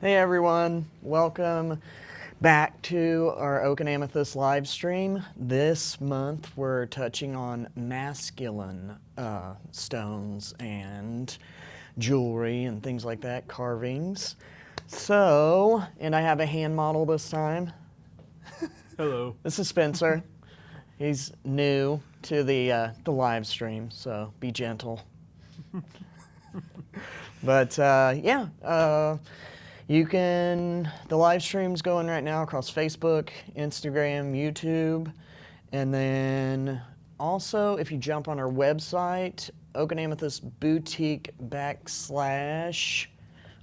Hey everyone, welcome back to our Oak and Amethyst live stream. This month we're touching on masculine stones and jewelry and things like that, carvings. So, and I have a hand model this time. Hello. This is Spencer. He's new to the live stream, so be gentle. But the live stream's going right now across Facebook, Instagram, YouTube, and then also if you jump on our website, Oak and Amethyst Boutique /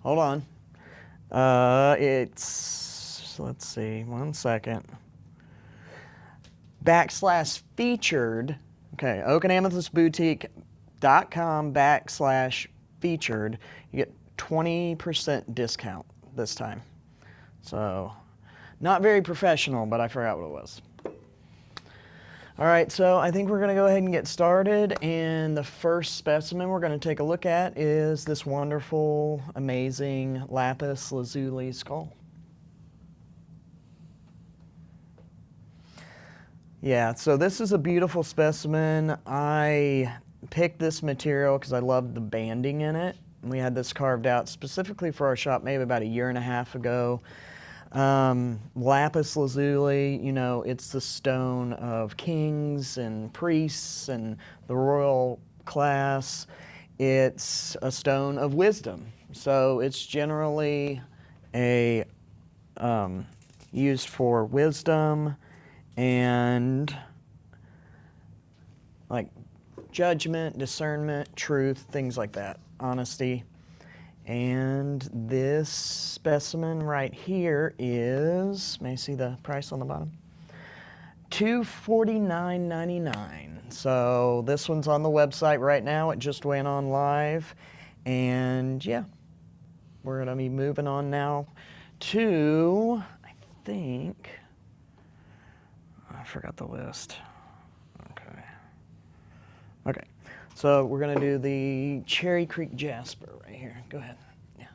hold on. Let's see, one second. / featured, okay, Oak and Amethyst Boutique.com / featured, you get 20% discount this time. So, not very professional, but I forgot what it was. All right, so I think we're going to go ahead and get started. And the first specimen we're going to take a look at is this wonderful, amazing lapis lazuli skull. Yeah, so this is a beautiful specimen. I picked this material because I loved the banding in it. We had this carved out specifically for our shop maybe about 1.5 years ago. Lapis lazuli, you know, it's the stone of kings and priests and the royal class. It's a stone of wisdom. So it's generally used for wisdom and like judgment, discernment, truth, things like that, honesty. And this specimen right here is, may I see the price on the bottom? $249.99. So this one's on the website right now. It just went on live. And yeah, we're going to be moving on now to, I think, I forgot the list. Okay, so we're going to do the Cherry Creek Jasper right here. Go ahead. Yeah.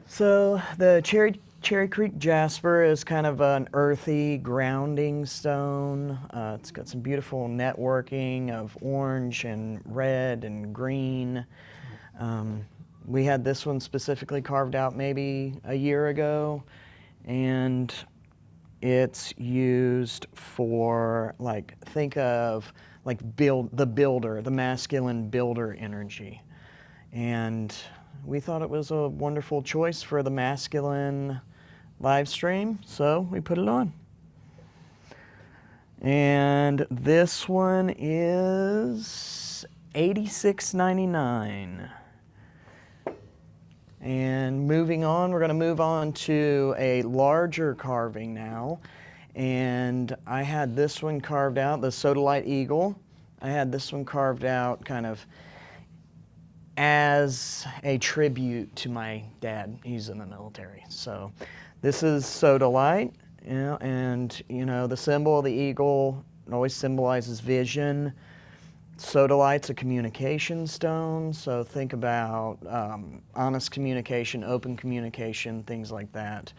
So the Cherry Creek Jasper is kind of an earthy, grounding stone. It's got some beautiful networking of orange and red and green. We had this one specifically carved out maybe 1 year ago, and it's used for, like, think of like the builder, the masculine builder energy. And we thought it was a wonderful choice for the masculine live stream, so we put it on. And this one is $86.99. And moving on, we're going to move on to a larger carving now. And I had this one carved out, the Sodalite Eagle. I had this one carved out kind of as a tribute to my dad. He's in the military. So this is Sodalite, you know, and you know, the symbol of the eagle always symbolizes vision. Sodalite's a communication stone, so think about honest communication, open communication, things like that.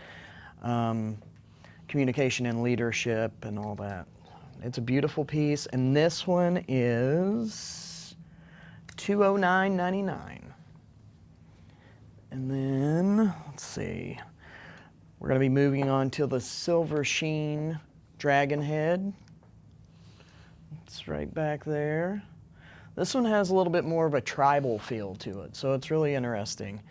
Communication and leadership and all that. It's a beautiful piece, and this one is $209.99. And then, let's see, we're going to be moving on to the Silver Sheen Dragon Head. It's right back there. This one has a little bit more of a tribal feel to it, so it's really interesting.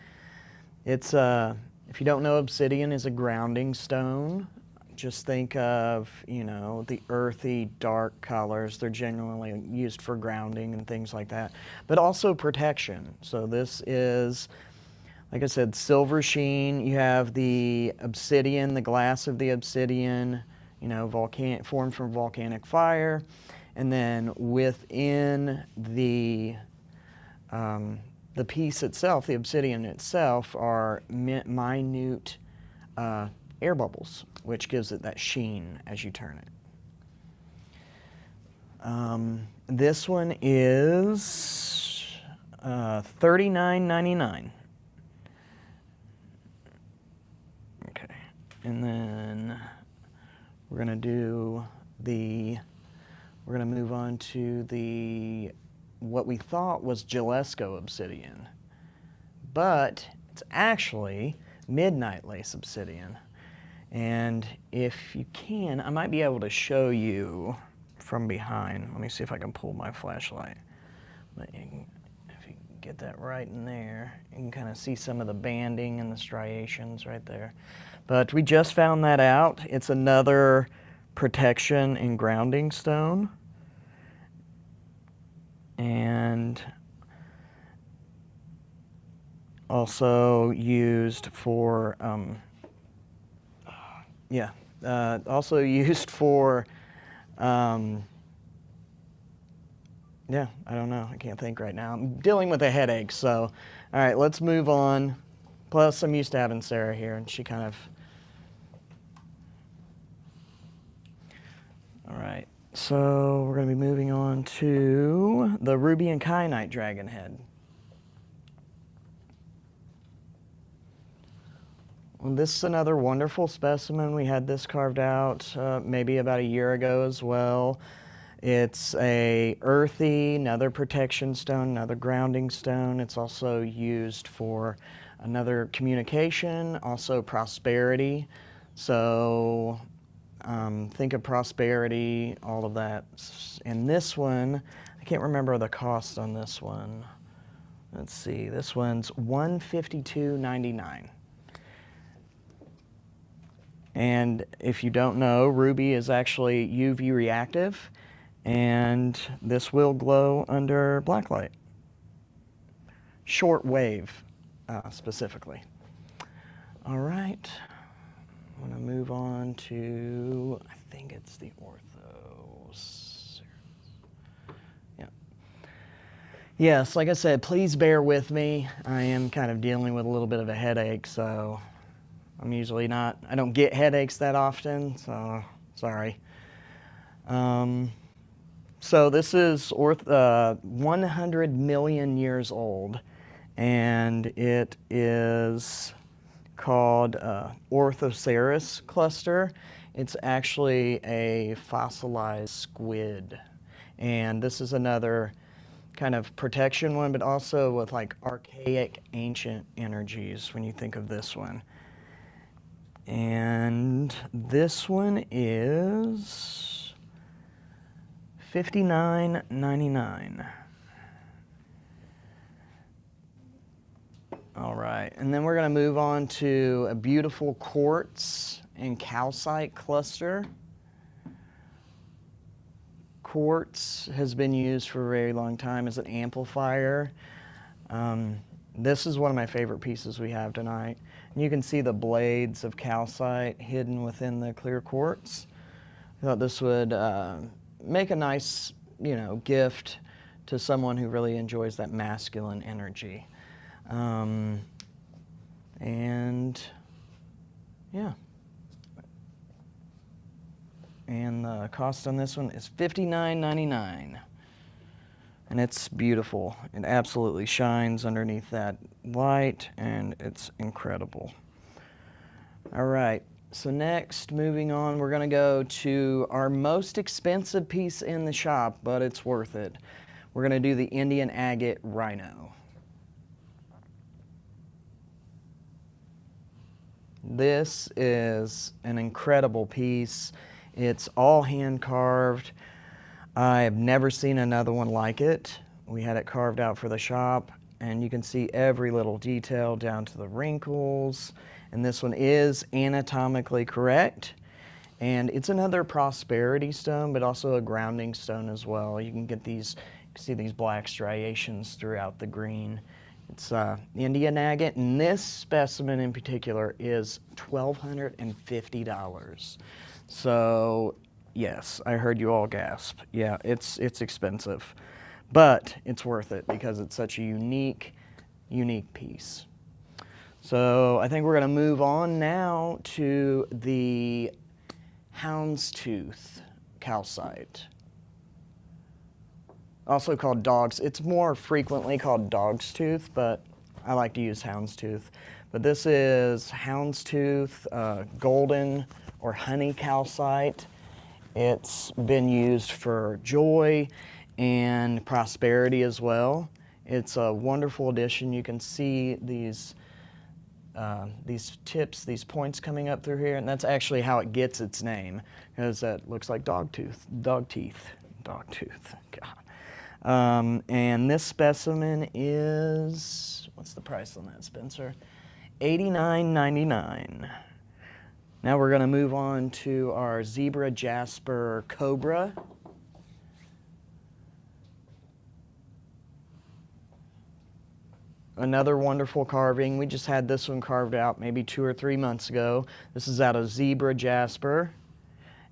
It's, if you don't know, obsidian is a grounding stone. Just think of, you know, the earthy, dark colors. They're generally used for grounding and things like that, but also protection. So this is, like I said, silver sheen. You have the obsidian, the glass of the obsidian, you know, formed from volcanic fire. And then within the piece itself, the obsidian itself, are minute air bubbles, which gives it that sheen as you turn it. This one is $39.99. And then we're gonna move on to what we thought was Gillesco obsidian, but it's actually midnight lace obsidian. And if you can, I might be able to show you from behind. Let me see if I can pull my flashlight. But if you can get that right in there, you can kind of see some of the banding and the striations right there. But we just found that out. It's another protection and grounding stone. And also used for, also used for, yeah, I don't know. I can't think right now. I'm dealing with a headache, so, all right, let's move on. Plus, I'm used to having Sarah here, and she kind of, all right. So we're going to be moving on to the ruby and kyanite dragon head. Well, this is another wonderful specimen. We had this carved out maybe about a year ago as well. It's a earthy, another protection stone, another grounding stone. It's also used for another communication, also prosperity. So think of prosperity, all of that. And this one, I can't remember the cost on this one. Let's see, this one's $152.99. And if you don't know, ruby is actually UV reactive, and this will glow under blacklight. Short wave, specifically. All right, I'm gonna move on to, I think it's the orthos. Yeah. Yes, like I said, please bear with me. I am kind of dealing with a little bit of a headache, so I'm usually not, I don't get headaches that often, so sorry. So this is 100 million years old, and it is called Orthoceras cluster. It's actually a fossilized squid, and this is another kind of protection one, but also with like archaic ancient energies when you think of this one. And this one is $59.99. All right, and then we're going to move on to a beautiful quartz and calcite cluster. Quartz has been used for a very long time as an amplifier. This is one of my favorite pieces we have tonight. And you can see the blades of calcite hidden within the clear quartz. I thought this would make a nice, gift to someone who really enjoys that masculine energy. And yeah. And the cost on this one is $59.99. And it's beautiful. It absolutely shines underneath that light, and it's incredible. All right, so next, moving on, we're gonna go to our most expensive piece in the shop, but it's worth it. We're gonna do the Indian agate rhino. This is an incredible piece. It's all hand carved. I have never seen another one like it. We had it carved out for the shop, and you can see every little detail down to the wrinkles. And this one is anatomically correct. And it's another prosperity stone, but also a grounding stone as well. You can get these, you can see these black striations throughout the green. It's Indian agate, and this specimen in particular is $1,250. So yes, I heard you all gasp. Yeah, it's expensive, but it's worth it because it's such a unique piece. So I think we're going to move on now to the houndstooth calcite, also called dog's. It's more frequently called dog's tooth, but I like to use houndstooth. But this is houndstooth, golden or honey calcite. It's been used for joy and prosperity as well. It's a wonderful addition. You can see these tips, these points coming up through here, and that's actually how it gets its name, because that looks like dog teeth. God. And this specimen is, what's the price on that, Spencer? $89.99. Now we're going to move on to our zebra jasper cobra. Another wonderful carving. We just had this one carved out maybe 2 or 3 months ago. This is out of zebra jasper.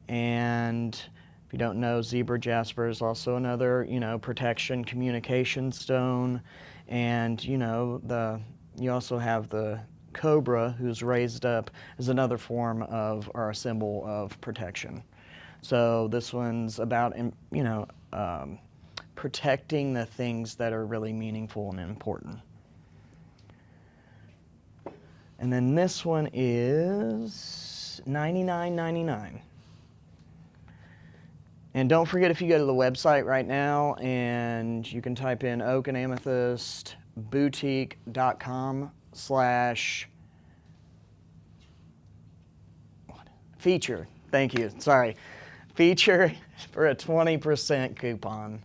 And if you don't know, zebra jasper is also another, protection, communication stone. And, you also have the cobra, who's raised up as another form of, or a symbol of protection. So this one's about, protecting the things that are really meaningful and important. And then this one is $99.99. And don't forget, if you go to the website right now and you can type in oak and amethyst boutique.com/ feature. Thank you. Sorry. Feature for a 20% coupon.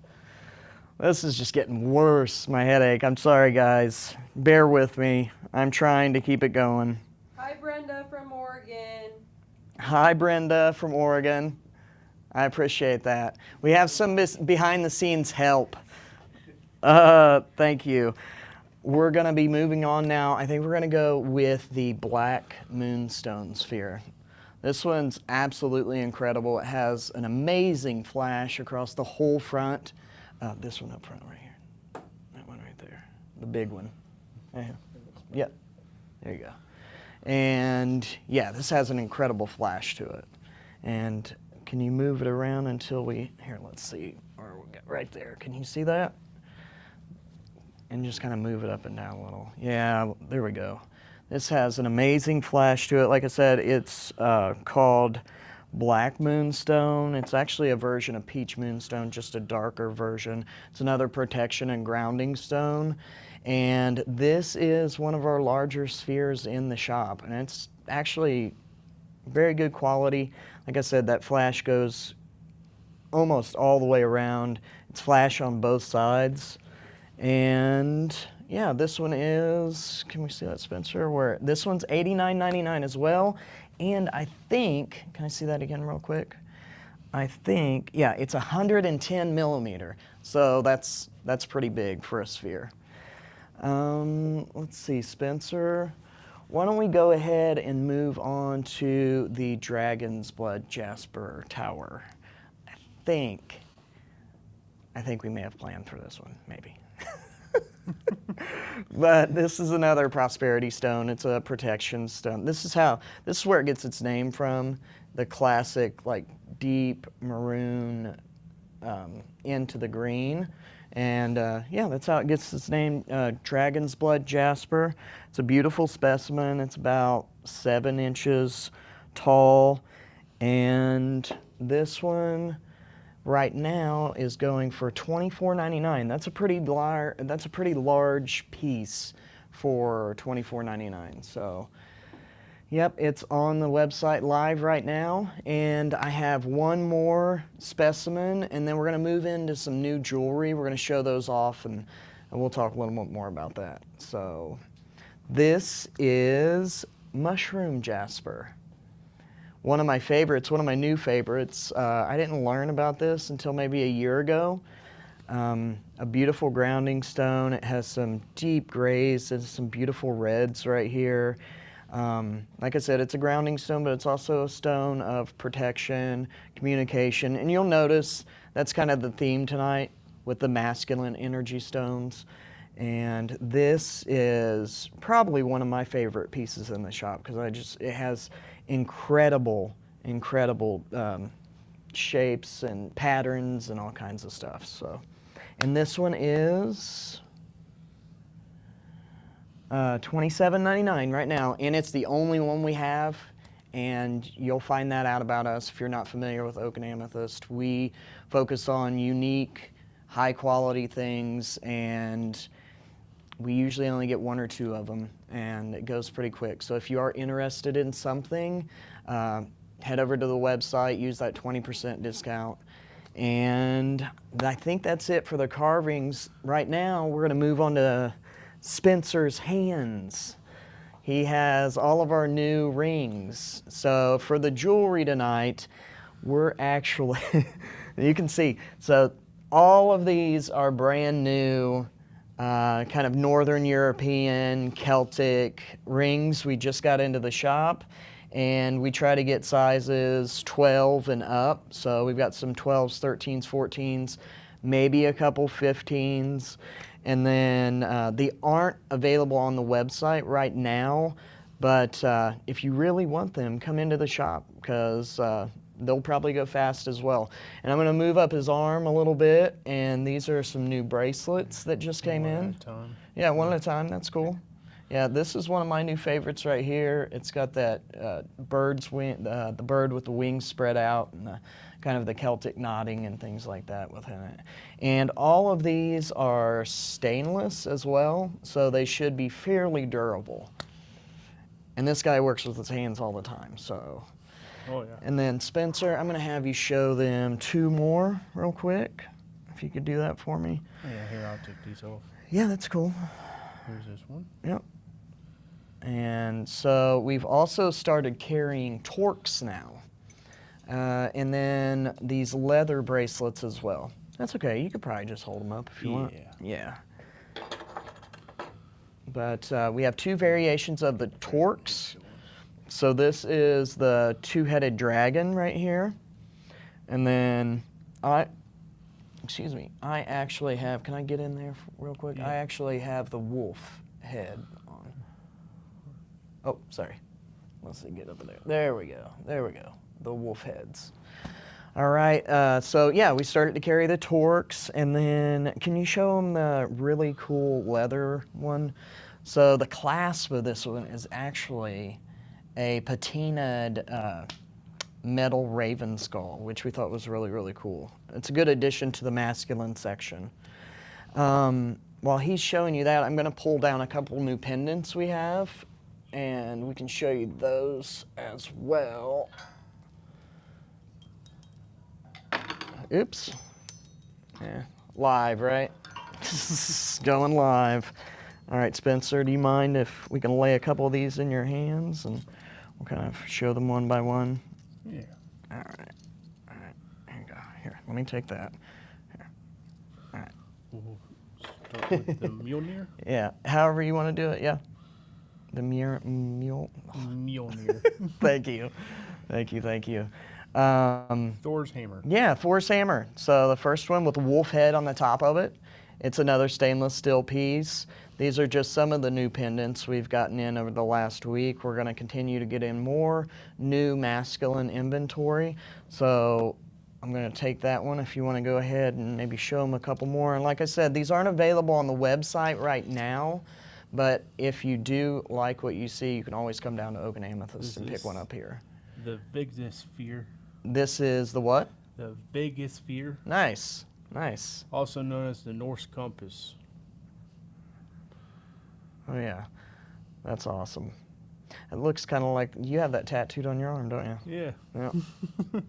This is just getting worse, my headache. I'm sorry, guys. Bear with me. I'm trying to keep it going. Hi, Brenda from Oregon. Hi, Brenda from Oregon. I appreciate that. We have some behind-the-scenes help. Thank you. We're going to be moving on now. I think we're going to go with the black moonstone sphere. This one's absolutely incredible. It has an amazing flash across the whole front. This one up front right here. That one right there. The big one. Yeah. Yep. There you go. And yeah, this has an incredible flash to it. And can you move it around until we, here, let's see. Or we got right there. Can you see that? And just kind of move it up and down a little. Yeah, there we go. This has an amazing flash to it. Like I said, it's called Black Moonstone. It's actually a version of Peach Moonstone, just a darker version. It's another protection and grounding stone. And this is one of our larger spheres in the shop. And it's actually very good quality. Like I said, that flash goes almost all the way around. It's flash on both sides. And yeah, this one is, can we see that, Spencer? This one's $89.99 as well. And I think, can I see that again real quick? I think, yeah, it's 110 millimeter. So that's pretty big for a sphere. Let's see, Spencer. Why don't we go ahead and move on to the Dragon's Blood Jasper Tower? I think we may have planned for this one, maybe. But this is another prosperity stone. It's a protection stone. This is where it gets its name from. The classic, like, deep maroon into the green. And yeah, that's how it gets its name, Dragon's Blood Jasper. It's a beautiful specimen. It's about 7 inches tall. And this one right now is going for $24.99. That's a pretty large piece for $24.99. So, yep, it's on the website live right now. And I have one more specimen, and then we're going to move into some new jewelry. We're going to show those off, and we'll talk a little bit more about that. So, this is Mushroom Jasper. One of my favorites, one of my new favorites. I didn't learn about this until maybe a year ago. A beautiful grounding stone. It has some deep grays and some beautiful reds right here. Like I said, it's a grounding stone, but it's also a stone of protection, communication. And you'll notice that's kind of the theme tonight with the masculine energy stones. And this is probably one of my favorite pieces in the shop because it has incredible shapes and patterns and all kinds of stuff. So, and this one is $27.99 right now, and it's the only one we have. And you'll find that out about us if you're not familiar with oak and amethyst. We focus on unique, high-quality things, and we usually only get 1 or 2 of them, and it goes pretty quick. So if you are interested in something, head over to the website, use that 20% discount. And I think that's it for the carvings. Right now, we're gonna move on to Spencer's hands. He has all of our new rings. So for the jewelry tonight, we're actually, you can see, so all of these are brand new, kind of Northern European, Celtic rings. We just got into the shop, and we try to get sizes 12 and up. So we've got some 12s, 13s, 14s, maybe a couple 15s. And then they aren't available on the website right now, but if you really want them, come into the shop, because they'll probably go fast as well. And I'm going to move up his arm a little bit, and these are some new bracelets that just came in. One at a time. Yeah, one at a time. That's cool. Yeah, this is one of my new favorites right here. It's got that bird's wing, the bird with the wings spread out, and kind of the Celtic knotting and things like that within it. And all of these are stainless as well, so they should be fairly durable. And this guy works with his hands all the time, so. Oh, yeah. And then Spencer, I'm gonna have you show them 2 more real quick, if you could do that for me. Yeah, here, I'll take these off. Yeah, that's cool. Here's this one. Yep. And so we've also started carrying torques now. And then these leather bracelets as well. That's okay, you could probably just hold them up if you want. Yeah. But we have 2 variations of the torques. So this is the 2-headed dragon right here. And then I actually have, can I get in there real quick? Yeah. I actually have the wolf head on. Oh, sorry. Let's see, get over there. There we go. There we go. The wolf heads. All right. So yeah, we started to carry the torques, and then can you show them the really cool leather one? So the clasp of this one is actually a patinaed metal raven skull, which we thought was really, really cool. It's a good addition to the masculine section. While he's showing you that, I'm going to pull down a couple new pendants we have, and we can show you those as well. Oops. Yeah, live, right? Going live. All right, Spencer, do you mind if we can lay a couple of these in your hands, and we'll kind of show them one by one? Yeah. All right. All right. Here you go. Here, let me take that. Here. All right. We'll start with the Mjolnir. Yeah, however you want to do it, yeah. The mule. Mjolnir. Thank you. Thank you, thank you. Thor's hammer. Yeah, Thor's hammer. So the first one with the wolf head on the top of it. It's another stainless steel piece. These are just some of the new pendants we've gotten in over the last week. We're going to continue to get in more new masculine inventory. So I'm going to take that one if you want to go ahead and maybe show them a couple more. And like I said, these aren't available on the website right now. But if you do like what you see, you can always come down to Oak and Amethyst and pick one up here. The Vigosphere. This is the what? The Vigosphere. Nice, nice. Also known as the Norse compass. Oh yeah, that's awesome. It looks kind of like, you have that tattooed on your arm, don't you? Yeah. Yeah.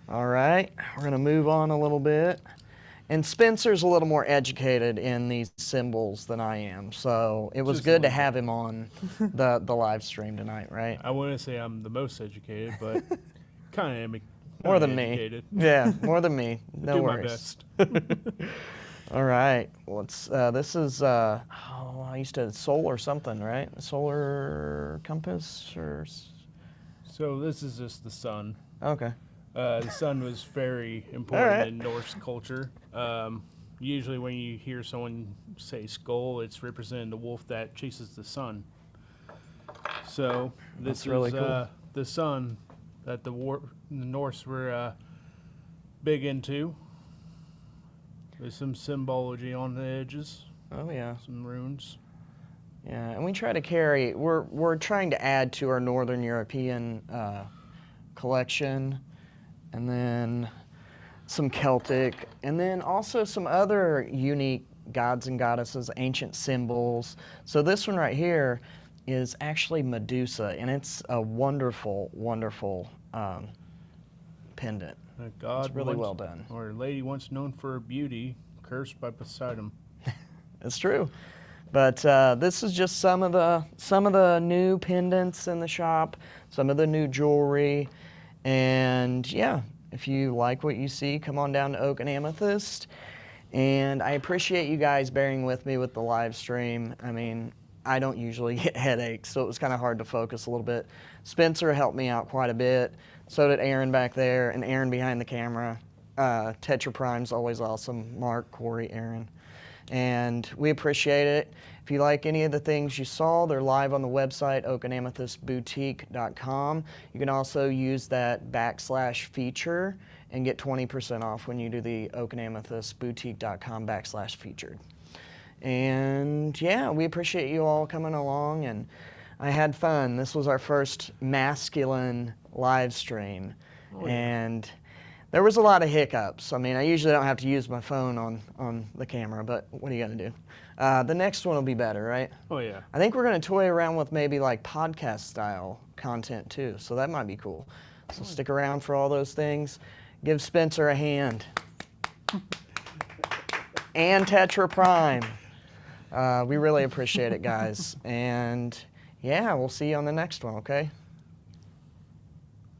All right, we're gonna move on a little bit. And Spencer's a little more educated in these symbols than I am, so it was Just good to a little have him on the live stream tonight, right? I wouldn't say I'm the most educated, but kind of am. More than educated. me. Yeah, more than me. No Do worries. my best. All right. Let's. This is. Oh, I used to solar something, right? Solar compass or. So this is just the sun. Okay. The sun was very important right. in Norse culture. Usually when you hear someone say skull, it's representing the wolf that chases the sun. So this That's really is cool. the sun that the Norse were big into. There's some symbology on the edges, Oh yeah. some runes. Yeah, and we try to carry. We're trying to add to our Northern European collection, and then some Celtic, and then also some other unique gods and goddesses, ancient symbols. So this one right here is actually Medusa, and it's a wonderful, wonderful pendant. A god It's really once, well done. or a lady once known for her beauty, cursed by Poseidon. It's true. But this is just some of the new pendants in the shop, some of the new jewelry, and yeah, if you like what you see, come on down to Oak and Amethyst. And I appreciate you guys bearing with me with the live stream. I mean, I don't usually get headaches, so it was kind of hard to focus a little bit. Spencer helped me out quite a bit. So did Aaron back there, and Aaron behind the camera. Tetra Prime's always awesome. Mark, Corey, Aaron. And we appreciate it. If you like any of the things you saw, they're live on the website, oakandamethystboutique.com. You can also use that /feature and get 20% off when you do the oakandamethystboutique.com /featured. And yeah, we appreciate you all coming along, and I had fun. This was our first masculine live stream. Oh, yeah. And there was a lot of hiccups. I mean, I usually don't have to use my phone on the camera, but what are you gonna do? The next one will be better, right? Oh yeah. I think we're gonna toy around with maybe like podcast style content too, so that might be cool. So stick around for all those things. Give Spencer a hand. And Tetra Prime. We really appreciate it, guys. And yeah, we'll see you on the next one, okay?